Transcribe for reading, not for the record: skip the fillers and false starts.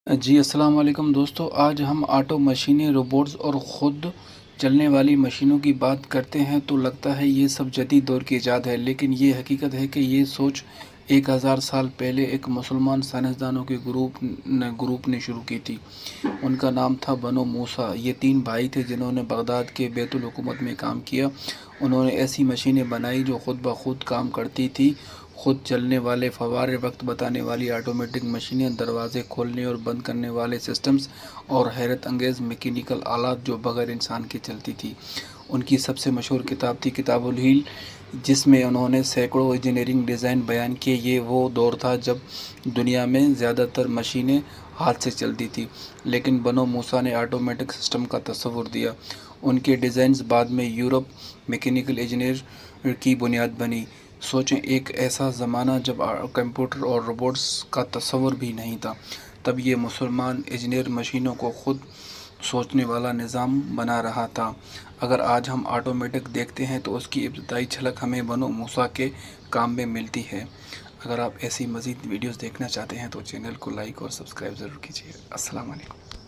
جی السلام علیکم دوستو، آج ہم آٹو مشینیں، روبوٹس اور خود چلنے والی مشینوں کی بات کرتے ہیں تو لگتا ہے یہ سب جدید دور کی ایجاد ہے، لیکن یہ حقیقت ہے کہ یہ سوچ 1000 سال پہلے ایک مسلمان سائنسدانوں کے گروپ نے شروع کی تھی۔ ان کا نام تھا بنو موسیٰ۔ یہ 3 بھائی تھے جنہوں نے بغداد کے بیت الحکمت میں کام کیا۔ انہوں نے ایسی مشینیں بنائی جو خود بخود کام کرتی تھی، خود چلنے والے فوارے، وقت بتانے والی آٹومیٹک مشینیں، دروازے کھولنے اور بند کرنے والے سسٹمز، اور حیرت انگیز میکینیکل آلات جو بغیر انسان کے چلتی تھی۔ ان کی سب سے مشہور کتاب تھی کتاب الحیل، جس میں انہوں نے سینکڑوں انجینئرنگ ڈیزائن بیان کیے۔ یہ وہ دور تھا جب دنیا میں زیادہ تر مشینیں ہاتھ سے چلتی تھیں، لیکن بنو موسیٰ نے آٹومیٹک سسٹم کا تصور دیا۔ ان کے ڈیزائنز بعد میں یورپ میکینیکل انجینئر کی بنیاد بنی۔ سوچیں، ایک ایسا زمانہ جب کمپیوٹر اور روبوٹس کا تصور بھی نہیں تھا، تب یہ مسلمان انجینئر مشینوں کو خود سوچنے والا نظام بنا رہا تھا۔ اگر آج ہم آٹومیٹک دیکھتے ہیں تو اس کی ابتدائی جھلک ہمیں بنو موسیٰ کے کام میں ملتی ہے۔ اگر آپ ایسی مزید ویڈیوز دیکھنا چاہتے ہیں تو چینل کو لائک اور سبسکرائب ضرور کیجیے۔ السلام علیکم۔